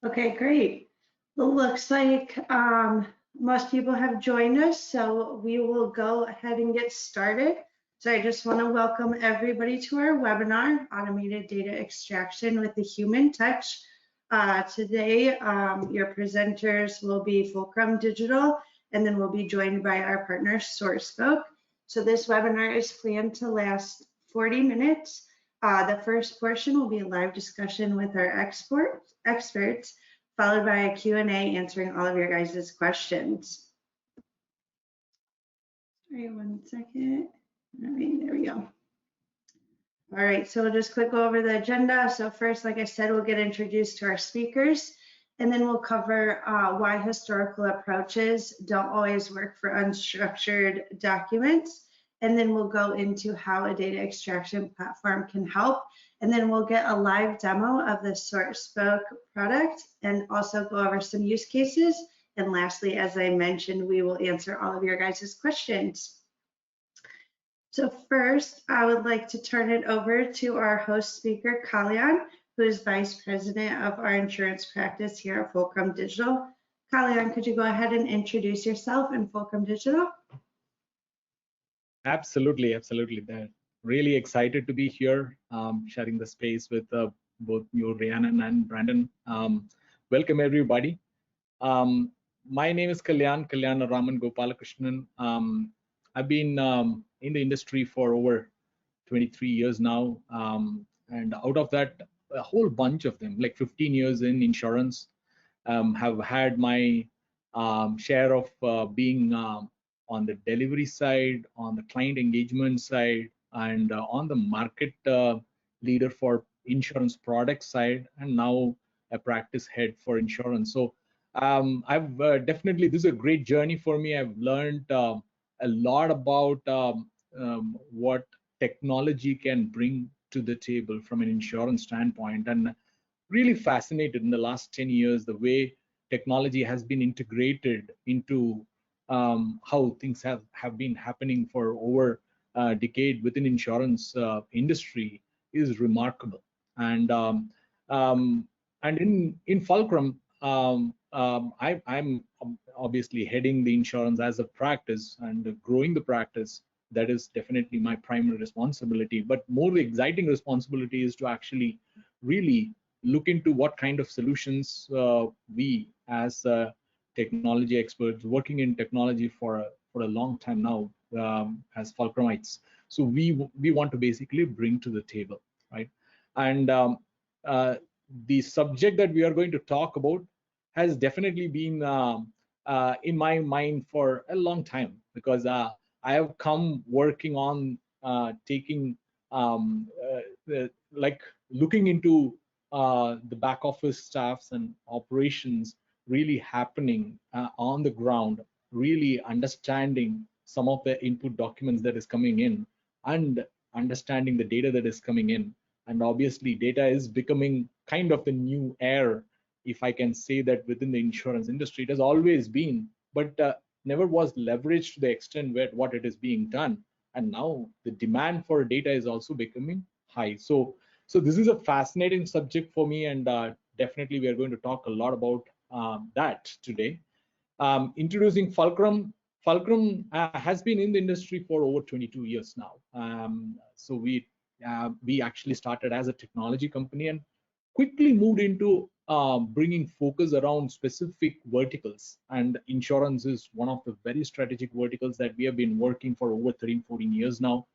Okay, great. Well, looks like most people have joined us, so we will go ahead and get started. So I just want to welcome everybody to our webinar, Automated Data Extraction with the Human Touch. Today, your presenters will be Fulcrum Digital, and then we'll be joined by our partner, SortSpoke. So this webinar is planned to last 40 minutes. The first portion will be a live discussion with our experts, followed by a Q&A answering all of your guys' questions. Sorry, one second. All right, there we go. All right, so we'll just quick go over the agenda. So first, like I said, we'll get introduced to our speakers, and then we'll cover why historical approaches don't always work for unstructured documents. And then we'll go into how a data extraction platform can help. And then we'll get a live demo of the SortSpoke product and also go over some use cases. And lastly, as I mentioned, we will answer all of your guys' questions. So first, I would like to turn it over to our host speaker, Kalyan, who is Vice President of our insurance practice here at Fulcrum Digital. Kalyan, could you go ahead and introduce yourself and Fulcrum Digital? Absolutely. They're really excited to be here, sharing the space with both you, Rhiannon, and Brandon. Welcome, everybody. My name is Kalyan Raman Gopalakrishnan. I've been in the industry for over 23 years now, and out of that, a whole bunch of them, like 15 years in insurance, have had my share of being on the delivery side, on the client engagement side, and on the market leader for insurance product side, and now a practice head for insurance. So I've definitely, this is a great journey for me. I've learned a lot about what technology can bring to the table from an insurance standpoint, and really fascinated in the last 10 years the way technology has been integrated into how things have been happening for over a decade within insurance industry is remarkable. And in Fulcrum, I'm obviously heading the insurance as a practice and growing the practice. That is definitely my primary responsibility. But more the exciting responsibility is to actually really look into what kind of solutions we as technology experts working in technology for a long time now as Fulcrumites. So we want to basically bring to the table, right? And the subject that we are going to talk about has definitely been in my mind for a long time, because I have come working on taking like looking into the back office staffs and operations really happening on the ground, really understanding some of the input documents that is coming in and understanding the data that is coming in. And obviously data is becoming kind of the new air, if I can say that, within the insurance industry. It has always been, but never was leveraged to the extent where what it is being done. And now the demand for data is also becoming high. So this is a fascinating subject for me, and definitely we are going to talk a lot about that today. Introducing Fulcrum. Fulcrum has been in the industry for over 22 years now. So we actually started as a technology company and quickly moved into bringing focus around specific verticals. And insurance is one of the very strategic verticals that we have been working for over 13, 14 years now.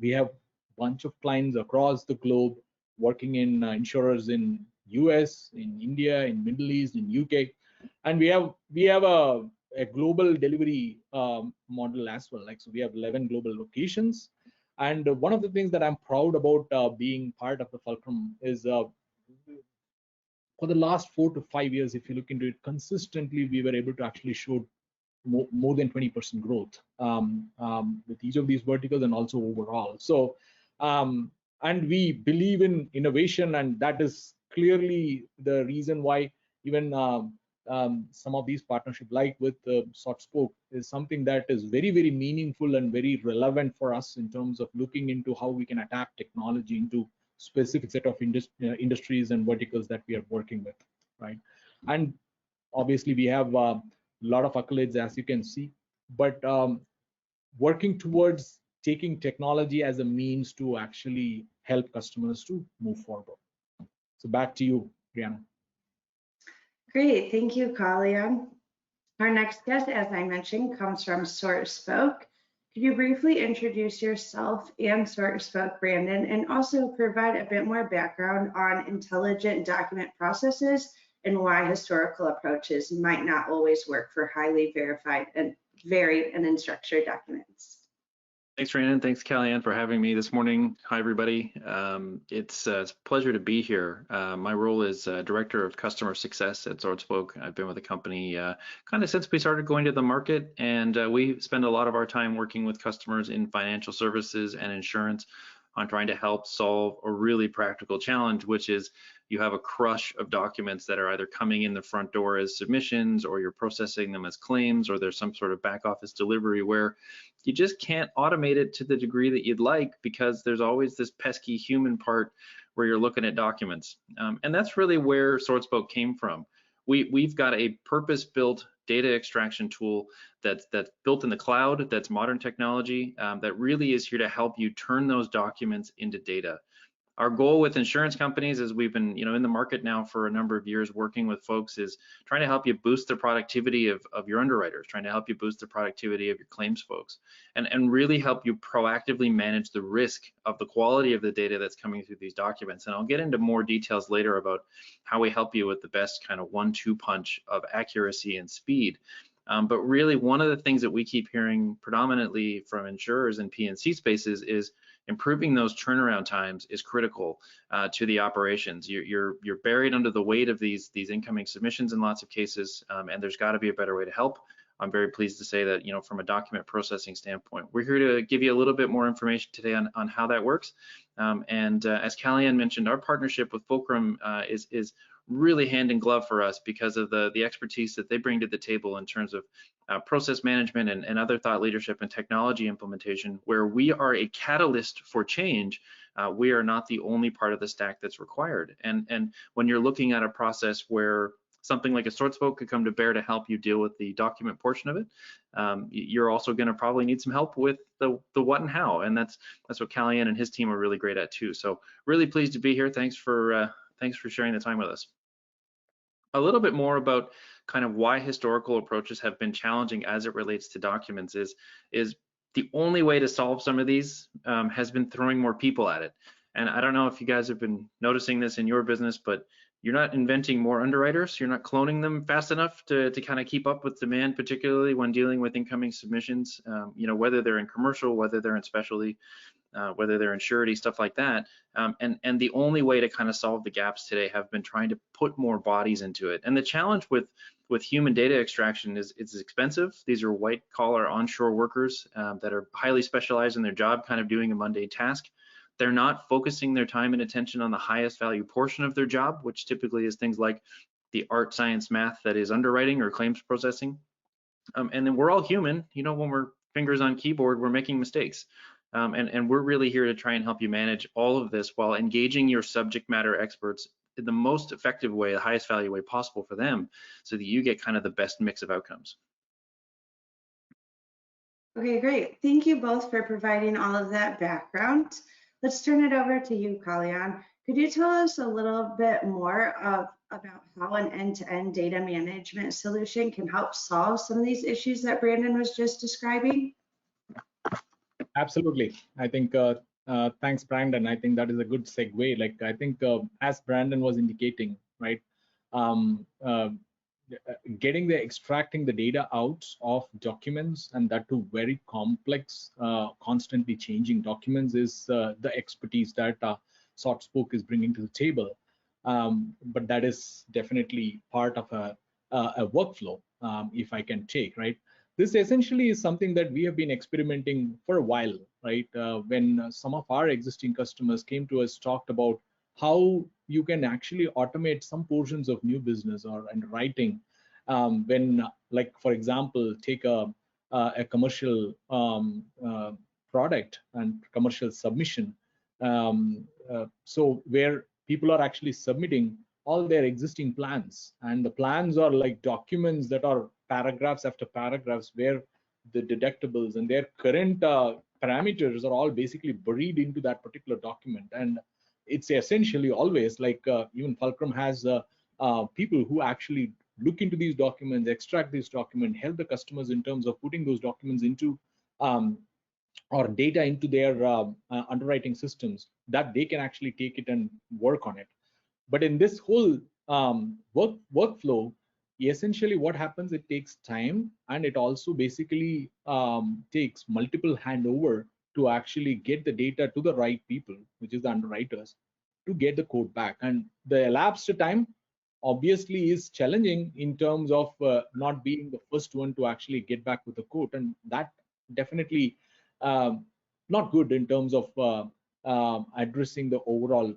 We have a bunch of clients across the globe working in insurers in US, in India, in Middle East, in UK, and we have a global delivery model as well. Like, so we have 11 global locations. And one of the things that I'm proud about being part of the Fulcrum is for the last 4 to 5 years, if you look into it, consistently we were able to actually show more than 20% growth with each of these verticals and also overall. So and we believe in innovation, and that is clearly the reason why even some of these partnerships, like with SortSpoke, is something that is very, very meaningful and very relevant for us in terms of looking into how we can adapt technology into specific set of industries and verticals that we are working with. right? And obviously we have a lot of accolades, as you can see, but working towards taking technology as a means to actually help customers to move forward. So back to you, Brianna. Great, thank you, Kalyan. Our next guest, as I mentioned, comes from SortSpoke. Could you briefly introduce yourself and SortSpoke, Brandon, and also provide a bit more background on intelligent document processes and why historical approaches might not always work for highly verified and varied and unstructured documents? Thanks, Brandon. Thanks, Kalyan, for having me this morning. Hi, everybody. It's a pleasure to be here. My role is Director of Customer Success at SortSpoke. I've been with the company kind of since we started going to the market, and we spend a lot of our time working with customers in financial services and insurance on trying to help solve a really practical challenge, which is you have a crush of documents that are either coming in the front door as submissions, or you're processing them as claims, or there's some sort of back office delivery where you just can't automate it to the degree that you'd like, because there's always this pesky human part where you're looking at documents. And that's really where SortSpoke came from. We've got a purpose-built data extraction tool that's built in the cloud, that's modern technology, that really is here to help you turn those documents into data. Our goal with insurance companies, as we've been in the market now for a number of years working with folks, is trying to help you boost the productivity of your underwriters, trying to help you boost the productivity of your claims folks, and really help you proactively manage the risk of the quality of the data that's coming through these documents. And I'll get into more details later about how we help you with the best kind of 1-2 punch of accuracy and speed. But really, one of the things that we keep hearing predominantly from insurers and P&C spaces is improving those turnaround times is critical to the operations. You're buried under the weight of these incoming submissions in lots of cases, and there's got to be a better way to help. I'm very pleased to say that, from a document processing standpoint, we're here to give you a little bit more information today on how that works. As Kalyan mentioned, our partnership with Fulcrum is really hand in glove for us because of the expertise that they bring to the table in terms of process management and other thought leadership and technology implementation, where we are a catalyst for change. We are not the only part of the stack that's required. And when you're looking at a process where something like a SortSpoke could come to bear to help you deal with the document portion of it, you're also going to probably need some help with the what and how, and that's what Kalyan and his team are really great at too. So really pleased to be here. Thanks for sharing the time with us. A little bit more about kind of why historical approaches have been challenging as it relates to documents is the only way to solve some of these has been throwing more people at it. And I don't know if you guys have been noticing this in your business, but you're not inventing more underwriters. You're not cloning them fast enough to kind of keep up with demand, particularly when dealing with incoming submissions, whether they're in commercial, whether they're in specialty, whether they're in surety, stuff like that. And the only way to kind of solve the gaps today have been trying to put more bodies into it. And the challenge with human data extraction is it's expensive. These are white collar onshore workers that are highly specialized in their job, kind of doing a mundane task. They're not focusing their time and attention on the highest value portion of their job, which typically is things like the art, science, math that is underwriting or claims processing. And then we're all human. When we're fingers on keyboard, we're making mistakes. And we're really here to try and help you manage all of this while engaging your subject matter experts in the most effective way, the highest value way possible for them, so that you get kind of the best mix of outcomes. Okay, great. Thank you both for providing all of that background. Let's turn it over to you, Kalyan. Could you tell us a little bit more about how an end-to-end data management solution can help solve some of these issues that Brandon was just describing? Absolutely. I think, thanks, Brandon. I think that is a good segue. Like, I think as Brandon was indicating, right, extracting the data out of documents, and that to very complex, constantly changing documents, is the expertise that SortSpoke is bringing to the table. But that is definitely part of a workflow, if I can take, right? This essentially is something that we have been experimenting for a while, right? When some of our existing customers came to us, talked about how you can actually automate some portions of new business and writing. When, like, for example, take a commercial product and commercial submission. So where people are actually submitting all their existing plans, and the plans are like documents that are paragraphs after paragraphs where the deductibles and their current parameters are all basically buried into that particular document. And it's essentially always like even Fulcrum has people who actually look into these documents, extract these documents, help the customers in terms of putting those documents into or data into their underwriting systems, that they can actually take it and work on it. But in this whole workflow, essentially what happens, it takes time, and it also basically takes multiple handover to actually get the data to the right people, which is the underwriters, to get the code back. And the elapsed time obviously is challenging in terms of not being the first one to actually get back with the code, and that definitely not good in terms of addressing the overall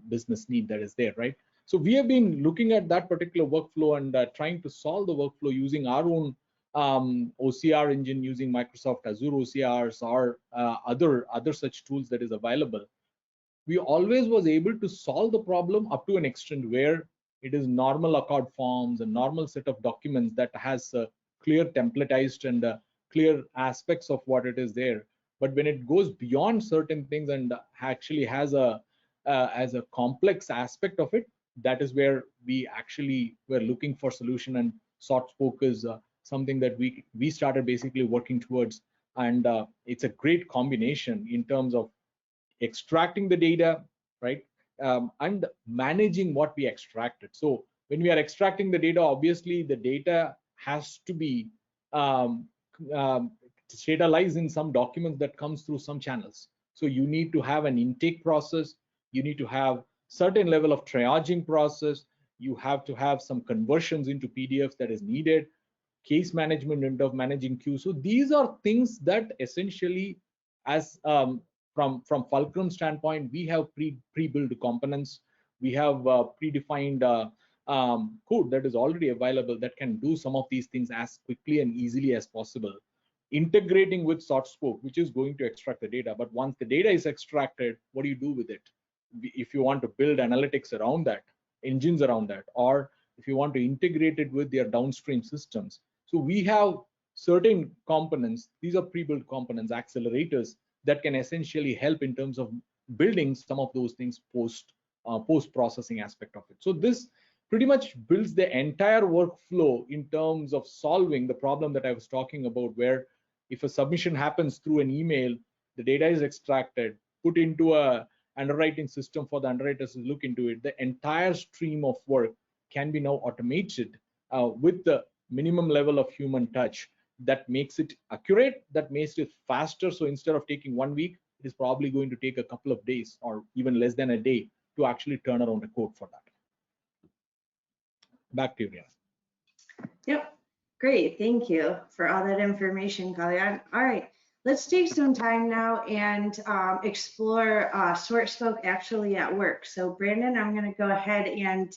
business need that is there, right? So we have been looking at that particular workflow and trying to solve the workflow using our own OCR engine, using Microsoft Azure OCRs or other such tools that is available. We always was able to solve the problem up to an extent where it is normal accord forms, a normal set of documents that has clear templatized and clear aspects of what it is there. But when it goes beyond certain things and actually has as a complex aspect of it, that is where we actually were looking for solution, and SortSpoke is something that we started basically working towards. And it's a great combination in terms of extracting the data, right, and managing what we extracted. So when we are extracting the data, obviously the data has to be data lies in some documents that comes through some channels. So you need to have an intake process, you need to have certain level of triaging process, you have to have some conversions into PDFs that is needed, case management in terms of managing queues. So these are things that essentially, as from Fulcrum standpoint, we have pre-built components, we have predefined code that is already available that can do some of these things as quickly and easily as possible, integrating with SortSpoke, which is going to extract the data. But once the data is extracted, what do you do with it? If you want to build analytics around that, engines around that, or if you want to integrate it with their downstream systems. So we have certain components, these are pre-built components, accelerators, that can essentially help in terms of building some of those things post-processing aspect of it. So this pretty much builds the entire workflow in terms of solving the problem that I was talking about, where if a submission happens through an email, the data is extracted, put into a underwriting system for the underwriters to look into it, the entire stream of work can be now automated with the minimum level of human touch. That makes it accurate, that makes it faster. So instead of taking 1 week, it is probably going to take a couple of days or even less than a day to actually turn around a code for that. Back to you, Rihanna. Yep, great, thank you for all that information, Kalyan. All right, let's take some time now and explore SortSpoke actually at work. So Brandon, I'm gonna go ahead and